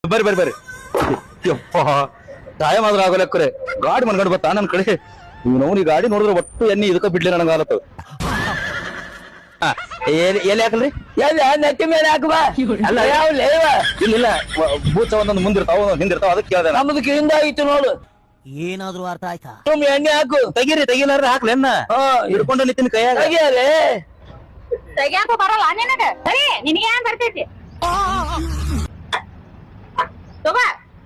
ಬರ್ರಿ ಬರ್ರಿ ಬರ್ರಿ ಯಪ್ಪ ಟೈಮ್ ಆದ್ರ ಆಗೋಲಕ್ಕರೆ ಗಾಡಿ ಮನ್ಗಂಡ್ ಬತ್ತಾ ನನ್ ಕಡೆ ನಾವು ಈ ಗಾಡಿ ನೋಡಿದ್ರೆ ಒಟ್ಟು ಎಣ್ಣೆ ಇದಕ್ಕ ಬಿಡ್ಲಿ ನನಗ ಆಲತ್ತು ಎಲ್ಲಿ ಹಾಕಲ್ರಿ ಎಲ್ಲ ನೆತ್ತಿ ಮೇಲೆ ಹಾಕುವ ಅಲ್ಲ ಯಾವ ಲೇವ ಇಲ್ಲ ಬೂಚ ಒಂದೊಂದು ಮುಂದಿರ್ತಾವ ಹಿಂದಿರ್ತಾವ ಅದಕ್ಕೆ ಕೇಳ್ದೆ ನಾನು. ನಮ್ದಕ್ಕೆ ಹಿಂದಾಗಿತ್ತು ನೋಡು ಏನಾದ್ರೂ ಅರ್ಥ ಆಯ್ತಾ? ಸುಮ್ ಎಣ್ಣೆ ಹಾಕು ತೆಗಿಲಾರ್ದ ಹಾಕ್ಲಿ ಎನ್ನ ಹಿಡ್ಕೊಂಡ ನಿಂತಿನ ಕೈಯಾಗ ತೆಗಿಯಲೇ ತೆಗ್ಯಾಕ ಬರಲ್ಲ ನಿನಗ ಸರಿ ನಿನಗೆ ಏನ್ ಬರ್ತೈತಿ ತಗೋ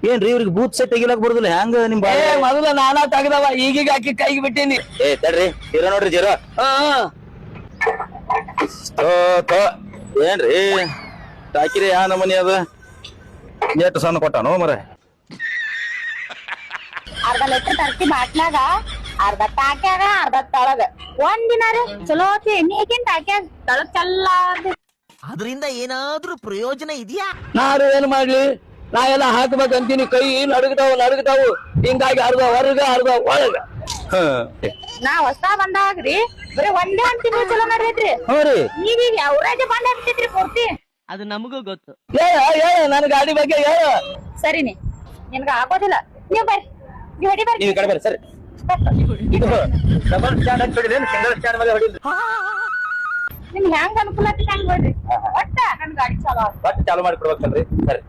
ಏನ್ರಿ ಇವ್ರಿಗೆ ಬೂತ್ ಸೆಟ್ ತೆಗಿಲಾಕ್ ಬರುದಿಲ್ಲ ಹೆಂಗ ನಿಮ್ ಏ ಮೊದಲ ನಾನಾ ತೆಗ್ದವ ಈಗೀಗ ಹಾಕಿ ಕೈಗೆ ಬಿಟ್ಟೀನಿ ಏ ತಡ್ರಿ ಜೀರೋ ನೋಡ್ರಿ ಜೀರೋ ಏನ್ರಿ ಟಾಕಿರಿ ಯಾ ನಮನಿ ಅದ ಎಷ್ಟು ಸಣ್ಣ ಕೊಟ್ಟಾನೋ ಮರ ಅರ್ಧ ಲೀಟರ್ ತರ್ತಿ ಬಾಟ್ಲಾಗ ಅರ್ಧ ಟಾಕ್ಯಾಗ ಅರ್ಧ ತಳಗ ಒಂದಿನ ರೀ ಚಲೋ ಹೊತ್ತಿ ಎಣ್ಣೆ ಹಾಕಿನ್ ಟಾಕ್ಯಾಗ ತಳಗ್ ಚಲ್ಲಾರ್ದು ಅದರಿಂದ ಏನಾದ್ರೂ ಪ್ರಯೋಜನ ಇದೆಯಾ? ನಾನು ಏನ್ ಮಾಡ್ಲಿ ನಾ ಎಲ್ಲ ಹಾಕ್ಬೇಕಂತೀನಿ ಕೈ ನಡುಗ್ತಾವು ಹಿಂಗಾಗಿ ಅರ್ಧ ಹೊರಗ ಅರ್ಧ ಒಳಗ ನಾ ಹೊಸ ಬಂದಾಗ್ರಿ ಬರೀ ಒಂದೇ ಒಂದ್ ತಿಂಗಳು ಚಲೋ ನಡ್ದೈತ್ರಿ ಹ್ಞೂ ರೀ ಈಗ ಅವ್ರಾಜ ಬಂದ ಆಗ್ತೈತ್ರಿ ಪೂರ್ತಿ ಅದು ನಮಗೂ ಗೊತ್ತು. ಹೇಳ ನನ್ನ ಗಾಡಿ ಬಗ್ಗೆ ಹೇಳ ಸರಿನಿ ನಿಮ್ಗ ಆಗೋದಿಲ್ಲ ನೀವ್ ಬರ್ರಿ ನೀವ್ ಹೊಡಿ ಬರ್ರಿ ನೀವು ಕಡೆ ಬರ್ರಿ ಸರಿ ಇದು ಡಬಲ್ ಸ್ಟ್ಯಾಂಡ್ ಹಚ್ಚಿ ಹೊಡಿದೇನು ಸಿಂಗಲ್ ಸ್ಟ್ಯಾಂಡ್ ಮೇಲೆ ಹೊಡಿದ್ರಿ ನಿಮ್ಗೆ ಹೆಂಗ್ ಅನುಕೂಲ ಐತಿ ಹಂಗ್ ಬರ್ರಿ ಒಟ್ಟ ನನ್ ಗಾಡಿ ಚಲೋ ಆಗ್ ಬಟ್ ಚಾಲು ಮಾಡಿ ಕೊಡ್ಬೇಕಲ್ರಿ ಸರಿ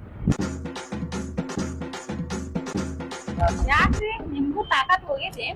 ಯಾಕ್ರಿ ನಿಮ್ಗೂ ತಾಕತ್ ಹೋಗೈತಿ